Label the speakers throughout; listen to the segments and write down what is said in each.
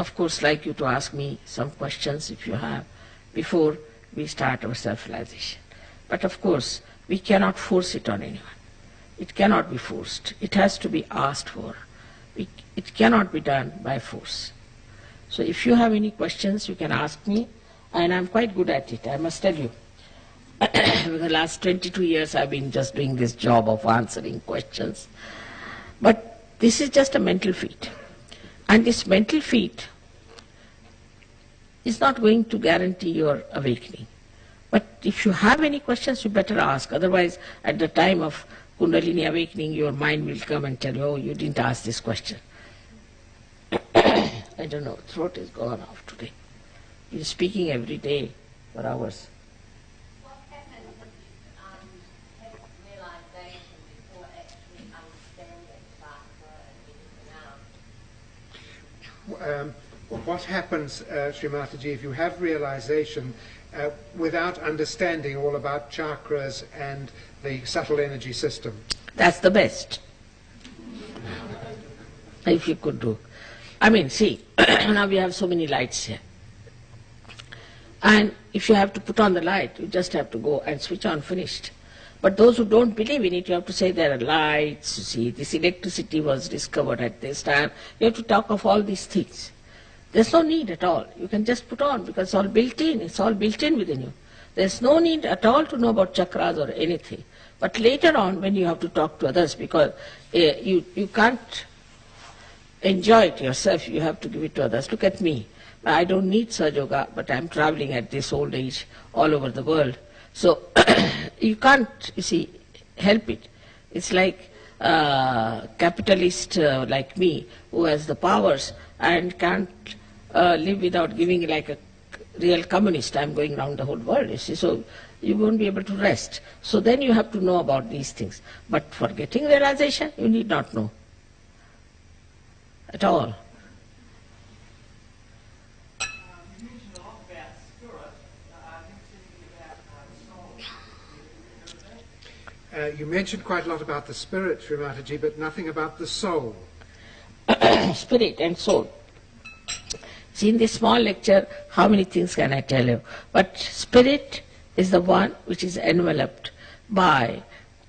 Speaker 1: of course, like you to ask me some questions if you have, before we start our self-realization. But of course, we cannot force it on anyone. It cannot be forced. It has to be asked for. It cannot be done by force. So if you have any questions, you can ask me, and I'm quite good at it, I must tell you. For the last 22 years, I've been just doing this job of answering questions. But this is just a mental feat. And this mental feat is not going to guarantee your awakening. But if you have any questions, you better ask. Otherwise, at the time of Kundalini awakening, your mind will come and tell you, oh, you didn't ask this question. I don't know, throat is gone off today. You're speaking every day for hours.
Speaker 2: What happens if you have realization before actually understanding Chakra and everything else?
Speaker 3: What happens, Sri Mataji, if you have realization without understanding all about chakras and the subtle energy system?
Speaker 1: That's the best. If you could do. I mean, see, now we have so many lights here. And if you have to put on the light, you just have to go and switch on, finished. But those who don't believe in it, you have to say there are lights, you see, this electricity was discovered at this time. You have to talk of all these things. There's no need at all. You can just put on because it's all built in. It's all built in within you. There's no need at all to know about chakras or anything. But later on, when you have to talk to others, because you can't enjoy it yourself, you have to give it to others. Look at me. I don't need Sahaja Yoga, but I'm traveling at this old age all over the world. So you can't, you see, help it. It's like a capitalist like me who has the powers and can't live without giving, like a real communist. I'm going around the whole world, you see, so you won't be able to rest. So then you have to know about these things. But for getting realization, you need not know at all.
Speaker 4: You mentioned a lot about spirit. I think something about soul.
Speaker 3: You mentioned quite a lot about the spirit, Sri Mataji, but nothing about the soul.
Speaker 1: Spirit and soul. See, in this small lecture, how many things can I tell you? But spirit is the one which is enveloped by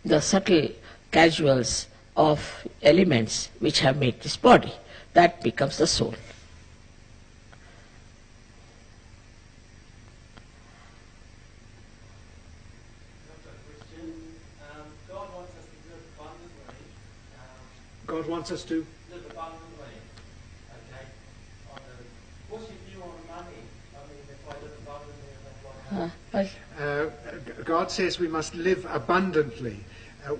Speaker 1: the subtle casuals of elements which have made this body. That becomes the soul.
Speaker 3: God wants us to
Speaker 4: live abundantly. Okay. What's your view on money? I mean, if I live abundantly,
Speaker 3: God says we must live abundantly.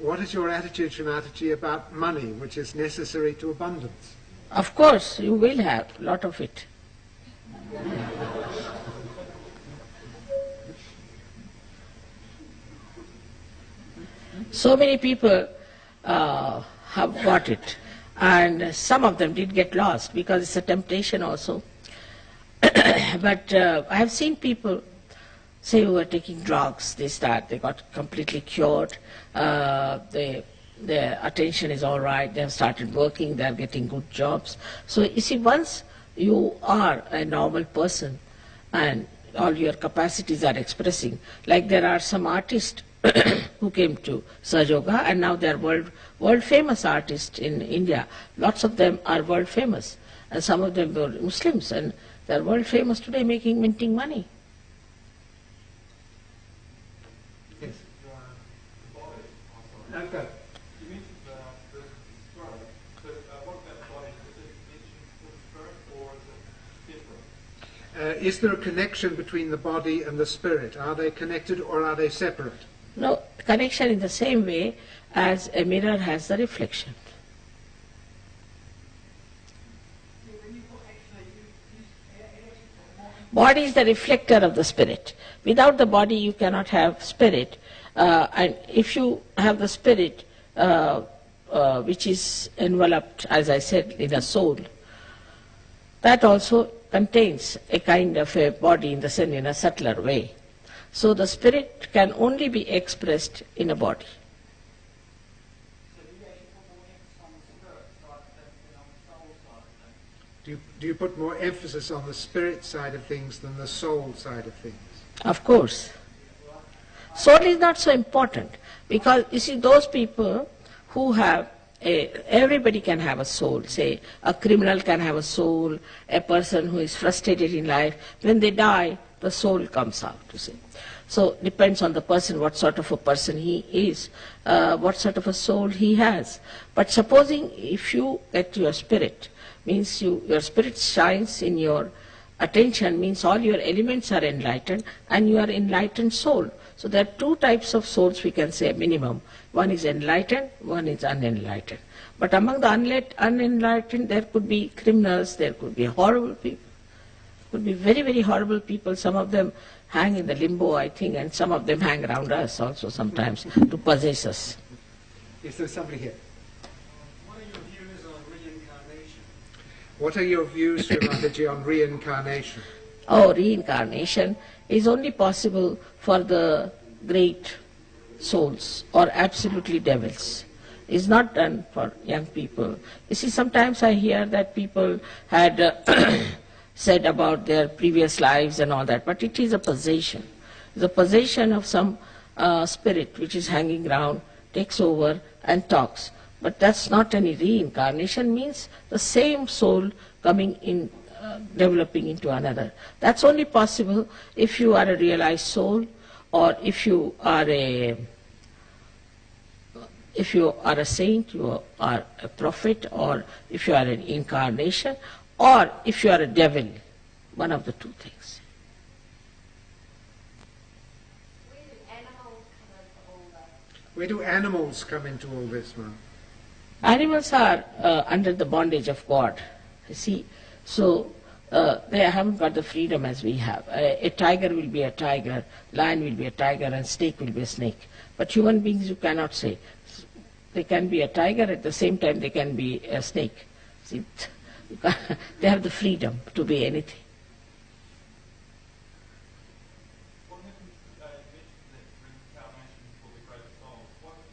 Speaker 3: What is your attitude, Sri Mataji, about money, which is necessary to abundance?
Speaker 1: Of course, you will have a lot of it. So many people have got it, and some of them did get lost because it's a temptation also. But I have seen people say who are taking drugs, they got completely cured, their attention is all right, they have started working, they are getting good jobs. So you see, once you are a normal person and all your capacities are expressing, like there are some artists who came to Sahaja Yoga and now they are world famous artists in India. Lots of them are world famous, and some of them were Muslims, and they are world famous today, minting money.
Speaker 3: Yes.
Speaker 4: the body.
Speaker 3: Okay.
Speaker 4: You mentioned the spirit, but what about the body? Is it mentioned with the spirit, or is it separate?
Speaker 3: Is there a connection between the body and the spirit? Are they connected or are they separate?
Speaker 1: No, connection in the same way as a mirror has the reflection. Body is the reflector of the spirit. Without the body you cannot have spirit. And if you have the spirit which is enveloped, as I said, in a soul, that also contains a kind of a body in the sense, in a subtler way. So the spirit can only be expressed in a body.
Speaker 4: So do you actually put more emphasis on the spirit side of things than on the soul side of things?
Speaker 3: Do you put more emphasis on the spirit side of things than the soul side of things?
Speaker 1: Of course. Soul is not so important because you see those people who have everybody can have a soul. Say a criminal can have a soul, a person who is frustrated in life. When they die, the soul comes out, you see. So depends on the person, what sort of a person he is, what sort of a soul he has. But supposing if you get your spirit, means your spirit shines in your attention, means all your elements are enlightened and you are enlightened soul. So there are two types of souls we can say minimum. One is enlightened, one is unenlightened. But among the unenlightened there could be criminals, there could be horrible people, could be very, very horrible people. Some of them hang in the limbo, I think, and some of them hang around us also sometimes to possess us.
Speaker 3: Is there somebody here?
Speaker 4: What are your views on reincarnation?
Speaker 3: What are your views, Sri Mataji, on reincarnation?
Speaker 1: Oh, reincarnation is only possible for the great souls or absolutely devils. It's not done for young people. You see, sometimes I hear that people had said about their previous lives and all that, but it is a possession. It's a possession of some spirit which is hanging around, takes over and talks. But that's not any reincarnation, means the same soul coming in, developing into another. That's only possible if you are a realized soul, or if you are a saint, you are a prophet, or if you are an incarnation, or if you are a devil, one of the two things.
Speaker 3: Where do animals come into all this, ma'am?
Speaker 1: Animals are under the bondage of God, you see. So they haven't got the freedom as we have. A tiger will be a tiger, lion will be a tiger, and snake will be a snake. But human beings, you cannot say. They can be a tiger, at the same time they can be a snake. See, they have the freedom to be anything.
Speaker 4: What happens to reincarnation for the great souls? What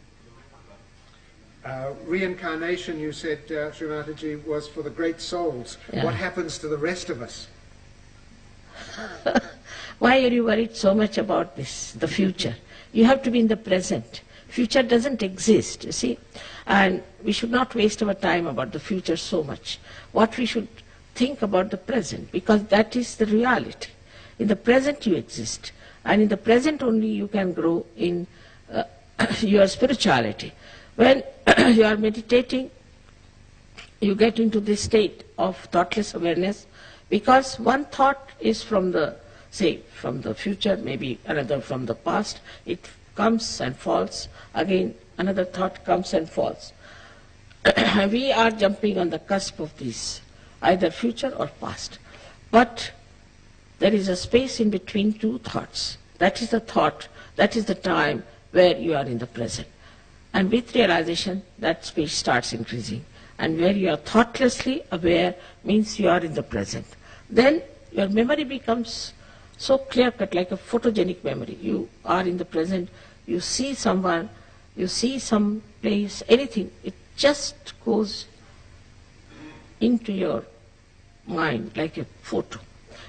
Speaker 4: happens to the rest of them?
Speaker 3: Reincarnation, you said, Sri Mataji, was for the great souls.
Speaker 1: Yeah.
Speaker 3: What happens to the rest of us?
Speaker 1: Why are you worried so much about this, the future? You have to be in the present. Future doesn't exist, you see. And we should not waste our time about the future so much. What we should think about the present, because that is the reality. In the present you exist, and in the present only you can grow in your spirituality. When you are meditating, you get into this state of thoughtless awareness, because one thought is from the, say, from the future, maybe another from the past. It comes and falls. Again, another thought comes and falls. We are jumping on the cusp of this, either future or past. But there is a space in between two thoughts. That is the thought, that is the time where you are in the present. And with realization, that space starts increasing. And where you are thoughtlessly aware means you are in the present. Then your memory becomes so clear-cut, like a photogenic memory. You are in the present, you see someone, you see some place, anything. It just goes into your mind like a photo.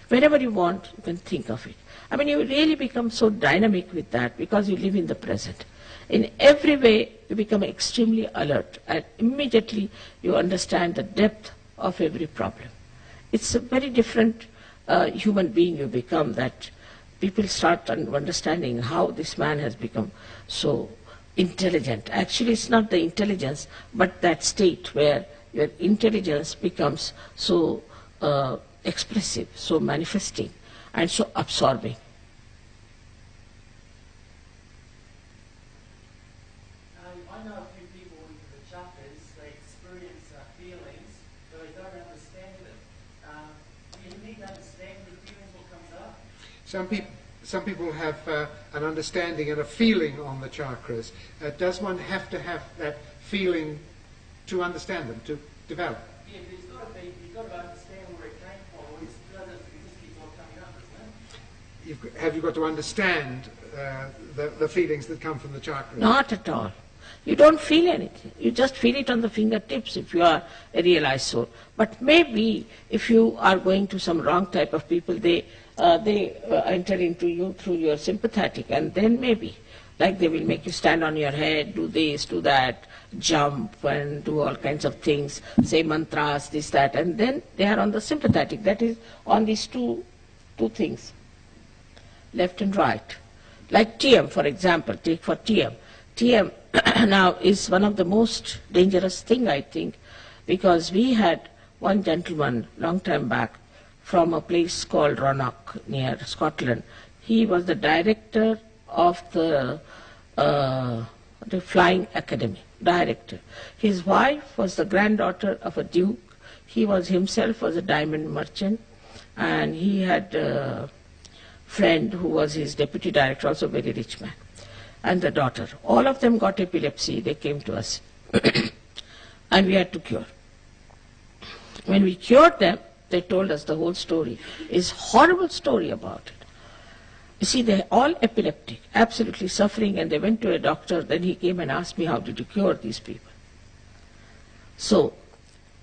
Speaker 1: Whenever you want, you can think of it. I mean, you really become so dynamic with that because you live in the present. In every way, you become extremely alert, and immediately you understand the depth of every problem. It's a very different human being you become, that people start understanding how this man has become so intelligent. Actually, it's not the intelligence, but that state where your intelligence becomes so expressive, so manifesting, and so absorbing.
Speaker 4: I know a few people with the chakras, they experience feelings, but they don't understand them. Do you need to understand the feelings, what comes up?
Speaker 3: Some people have an understanding and a feeling on the chakras. Does one have to have that feeling to understand them, to develop?
Speaker 4: Yeah, but it's got to be, you've got to understand where it came from, or it just keeps on coming up, isn't it?
Speaker 3: Have you got to understand the feelings that come from the chakras?
Speaker 1: Not at all. You don't feel anything. You just feel it on the fingertips if you are a realized soul. But maybe if you are going to some wrong type of people, they enter into you through your sympathetic, and then maybe, like they will make you stand on your head, do this, do that, jump and do all kinds of things, say mantras, this, that, and then they are on the sympathetic. That is on these two things, left and right. Like TM, for example, take for TM. TM now is one of the most dangerous thing, I think, because we had one gentleman long time back from a place called Ronach near Scotland. He was the director of the Flying Academy, director. His wife was the granddaughter of a duke. He was himself was a diamond merchant, and he had a friend who was his deputy director, also a very rich man, and the daughter. All of them got epilepsy. They came to us, and we had to cure. When we cured them, they told us the whole story. It's a horrible story about it. You see, they're all epileptic, absolutely suffering, and they went to a doctor. Then he came and asked me, how did you cure these people? So,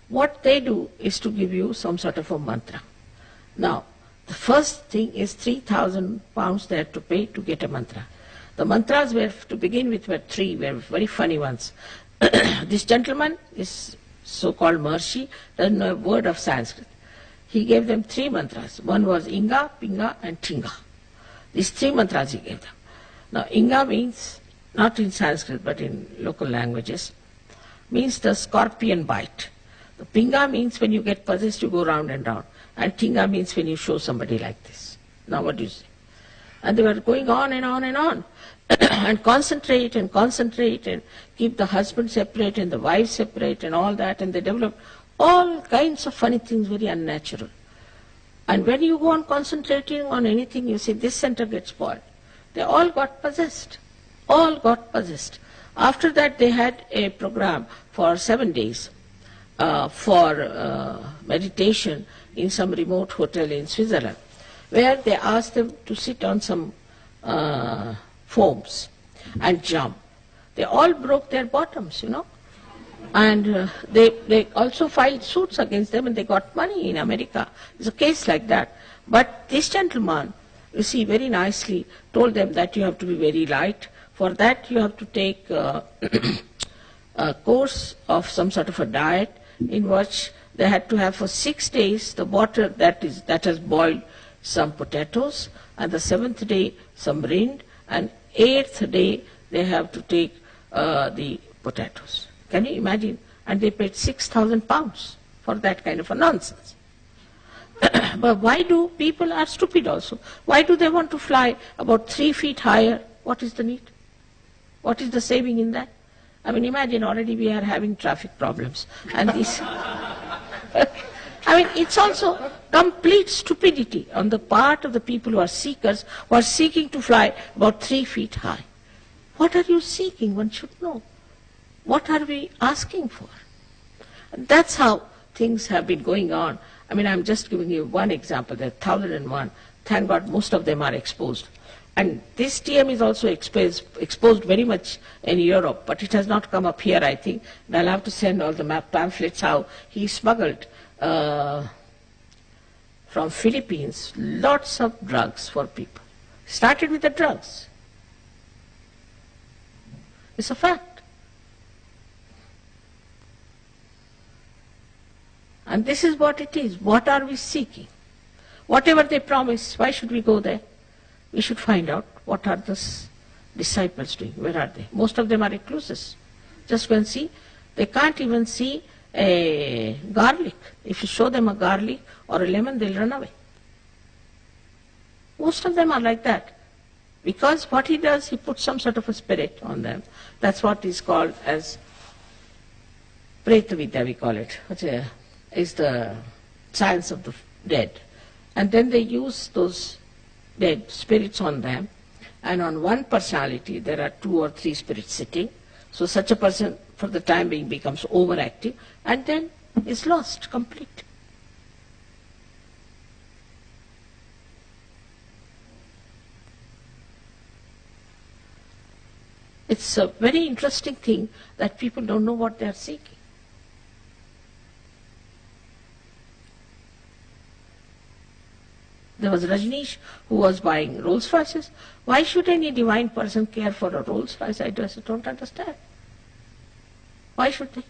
Speaker 1: what they do is to give you some sort of a mantra. Now, the first thing is 3,000 pounds they had to pay to get a mantra. The mantras were, to begin with, were three, were very funny ones. This gentleman is so-called Maharshi, doesn't know a word of Sanskrit. He gave them three mantras. One was Inga, Pinga, and Tinga. These three mantras he gave them. Now, Inga means, not in Sanskrit, but in local languages, means the scorpion bite. The Pinga means when you get possessed, you go round and round. And Tinga means when you show somebody like this. Now what do you say? And they were going on and on and on. And concentrate and keep the husband separate and the wife separate and all that. And they developed all kinds of funny things, very unnatural. And when you go on concentrating on anything, you see this center gets spoiled. They all got possessed. All got possessed. After that, they had a program for 7 days for meditation in some remote hotel in Switzerland, where they asked them to sit on some foams and jump. They all broke their bottoms, you know. And they also filed suits against them, and they got money in America. It's a case like that. But this gentleman, you see, very nicely told them that you have to be very light. For that you have to take a course of some sort of a diet in which they had to have for 6 days the water that has boiled some potatoes, and the 7th day some rind, and 8th day they have to take the potatoes. Can you imagine? And they paid 6,000 pounds for that kind of a nonsense. But why do people are stupid also? Why do they want to fly about 3 feet higher? What is the need? What is the saving in that? I mean, imagine already we are having traffic problems. And this, I mean, it's also complete stupidity on the part of the people who are seekers, who are seeking to fly about 3 feet high. What are you seeking? One should know. What are we asking for? And that's how things have been going on. I mean, I'm just giving you one example. There are 1,001. Thank God most of them are exposed. And this TM is also exposed very much in Europe, but it has not come up here, I think. And I'll have to send all the pamphlets how he smuggled from Philippines lots of drugs for people. Started with the drugs. It's a fact. And this is what it is. What are we seeking? Whatever they promise, why should we go there? We should find out what are the disciples doing. Where are they? Most of them are recluses. Just go and see. They can't even see a garlic. If you show them a garlic or a lemon, they'll run away. Most of them are like that. Because what he does, he puts some sort of a spirit on them. That's what is called as Preta Vidya, we call it. Is the science of the dead. And then they use those dead spirits on them, and on one personality there are 2 or 3 spirits sitting. So such a person for the time being becomes overactive and then is lost completely. It's a very interesting thing that people don't know what they are seeking. There was Rajneesh who was buying Rolls Royces. Why should any divine person care for a Rolls Royce? I just don't understand. Why should they?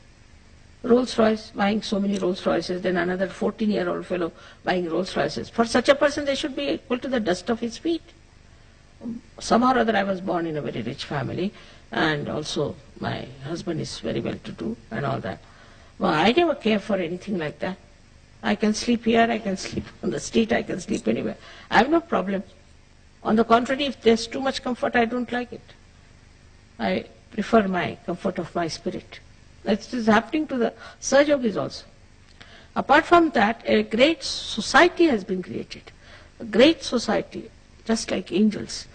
Speaker 1: Rolls Royce, buying so many Rolls Royces, then another 14-year-old fellow buying Rolls Royces. For such a person, they should be equal to the dust of his feet. Somehow or other, I was born in a very rich family, and also my husband is very well to do and all that. Well, I never care for anything like that. I can sleep here, I can sleep on the street, I can sleep anywhere. I have no problem. On the contrary, if there's too much comfort, I don't like it. I prefer my comfort of my spirit. That is happening to the Sahaja Yogis also. Apart from that, a great society has been created. A great society, just like angels.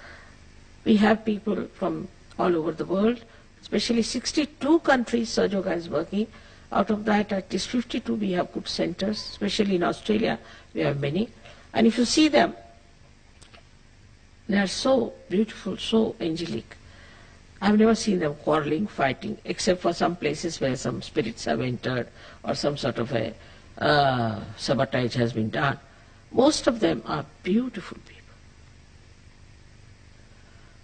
Speaker 1: We have people from all over the world, especially 62 countries Sahaja Yoga is working. Out of that, at least 52 we have good centers, especially in Australia we have many. And if you see them, they are so beautiful, so angelic. I've never seen them quarreling, fighting, except for some places where some spirits have entered or some sort of a sabotage has been done. Most of them are beautiful people.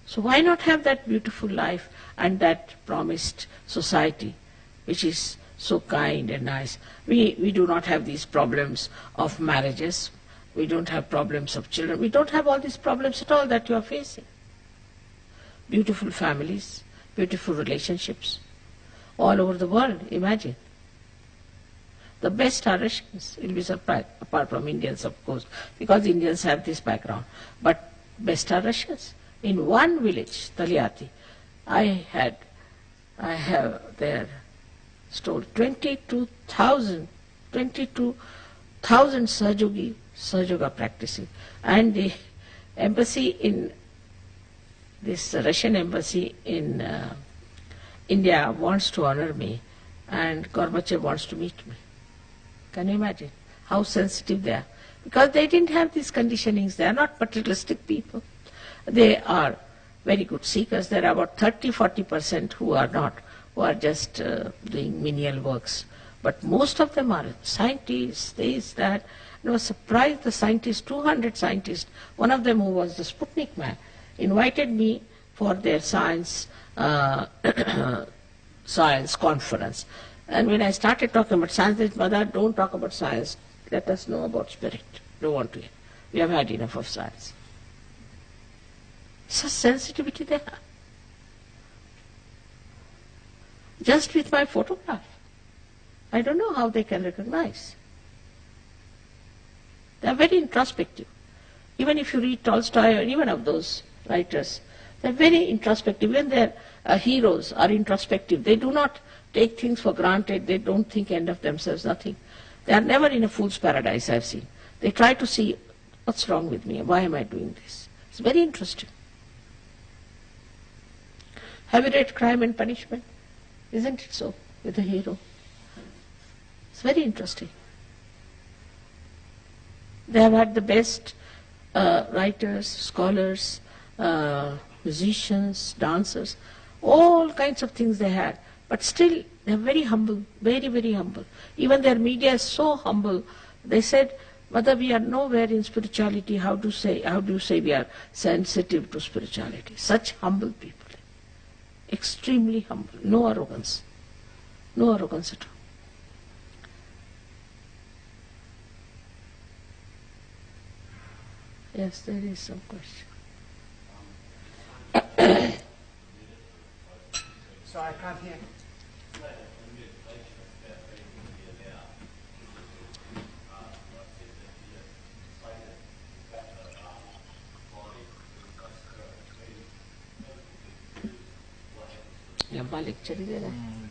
Speaker 1: So why not have that beautiful life and that promised society, which is so kind and nice? We do not have these problems of marriages. We don't have problems of children. We don't have all these problems at all that you are facing. Beautiful families, beautiful relationships, all over the world, imagine. The best are Russians. You'll be surprised, apart from Indians, of course, because Indians have this background. But best are Russians. In one village, Taliati, I have there stored 22,000 Sahaja Yoga practicing. And the embassy in this Russian embassy in India wants to honor me, and Gorbachev wants to meet me. Can you imagine how sensitive they are? Because they didn't have these conditionings. They are not materialistic people. They are very good seekers. There are about 30-40% who are not, who are just doing menial works. But most of them are scientists, this, that. I was surprised, the scientists, 200 scientists, one of them who was the Sputnik man, invited me for their science science conference. And when I started talking about science, they said, Mother, don't talk about science. Let us know about spirit. Don't want to hear. We have had enough of science. Such sensitivity there. Just with my photograph. I don't know how they can recognize. They are very introspective. Even if you read Tolstoy or even of those writers, they are very introspective. Even their heroes are introspective. They do not take things for granted. They don't think end of themselves, nothing. They are never in a fool's paradise, I've seen. They try to see what's wrong with me, why am I doing this. It's very interesting. Have you read Crime and Punishment? Isn't it so with the hero? It's very interesting. They have had the best writers, scholars, musicians, dancers, all kinds of things they had. But still, they are very humble, very, very humble. Even their media is so humble. They said, Mother, we are nowhere in spirituality. How do you say we are sensitive to spirituality? Such humble people. Extremely humble. No arrogance. No arrogance at all. Yes, there is some question.
Speaker 3: So I can't hear.
Speaker 1: लंबा lecture ही दे रहा है.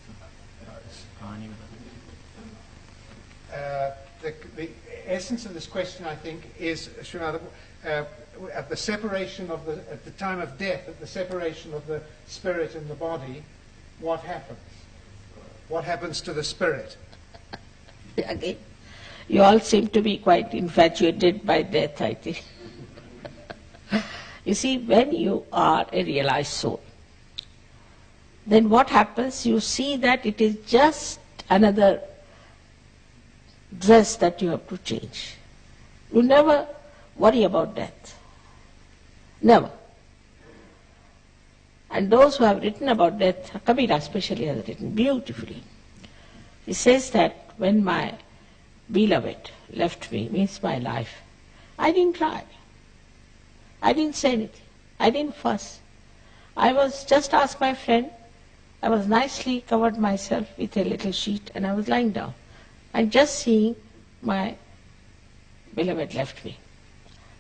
Speaker 3: The essence of this question, I think, is Srimad, at the separation of at the time of death, at the separation of the spirit and the body, what happens? What happens to the spirit?
Speaker 1: Again, you all seem to be quite infatuated by death, I think. You see, when you are a realized soul, then what happens? You see that it is just another dress that you have to change. You never worry about death. Never. And those who have written about death, Kabira especially has written beautifully. He says that when my beloved left me, means my life, I didn't cry. I didn't say anything. I didn't fuss. I was just asked my friend. I was nicely covered myself with a little sheet and I was lying down. And just seeing my beloved left me.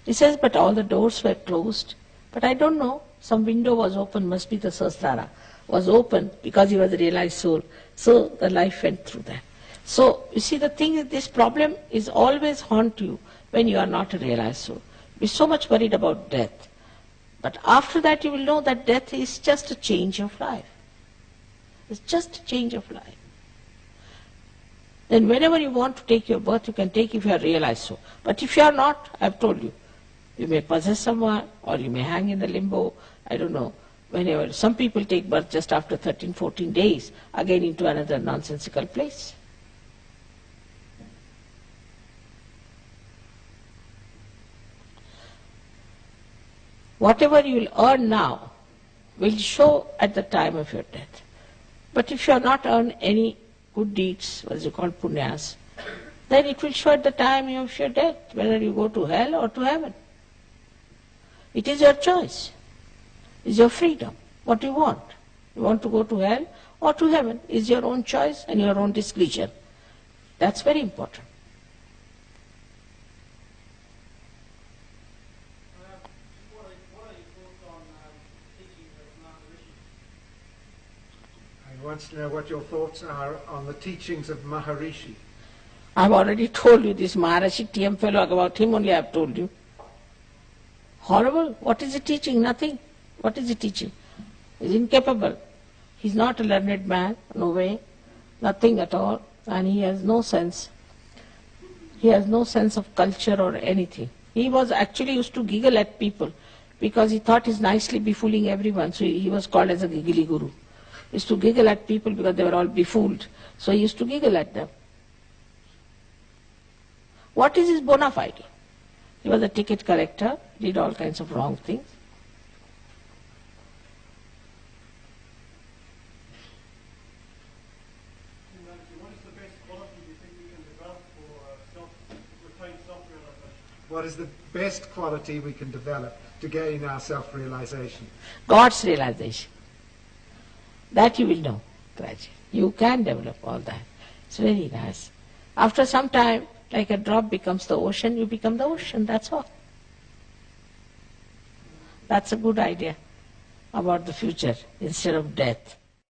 Speaker 1: He says, but all the doors were closed. But I don't know, some window was open, must be the Sahasrara, was open because he was a realized soul. So the life went through that. So you see, the thing is, this problem is always haunt you when you are not a realized soul. You're so much worried about death. But after that you will know that death is just a change of life. It's just a change of life. Then whenever you want to take your birth, you can take if you are realized soul. But if you are not, I've told you, you may possess someone or you may hang in the limbo, I don't know. Whenever some people take birth just after 13, 14 days, again into another nonsensical place. Whatever you will earn now will show at the time of your death. But if you have not earned any good deeds, what is it called, punyas, then it will show at the time of your death, whether you go to hell or to heaven. It is your choice. It's your freedom. What you want. You want to go to hell or to heaven is your own choice and your own discretion. That's very important.
Speaker 4: What are your thoughts on teachings of Maharishi?
Speaker 3: I want to know what your thoughts are on the teachings of Maharishi.
Speaker 1: I've already told you this Maharishi TM fellow, about him only I've told you. Horrible. What is he teaching? Nothing. What is he teaching? He's incapable. He's not a learned man, no way. Nothing at all. And he has no sense. He has no sense of culture or anything. He was actually used to giggle at people because he thought he's nicely befooling everyone. So he was called as a giggly guru. He used to giggle at people because they were all befooled. So he used to giggle at them. What is his bona fide? He was a ticket collector, did all kinds of wrong things.
Speaker 4: What is the best quality you think we can develop for retained self-realization?
Speaker 3: What is the best quality we can develop to gain our self-realization?
Speaker 1: God's realization. That you will know gradually. You can develop all that. It's very nice. After some time, like a drop becomes the ocean, you become the ocean, that's all. That's a good idea about the future instead of death.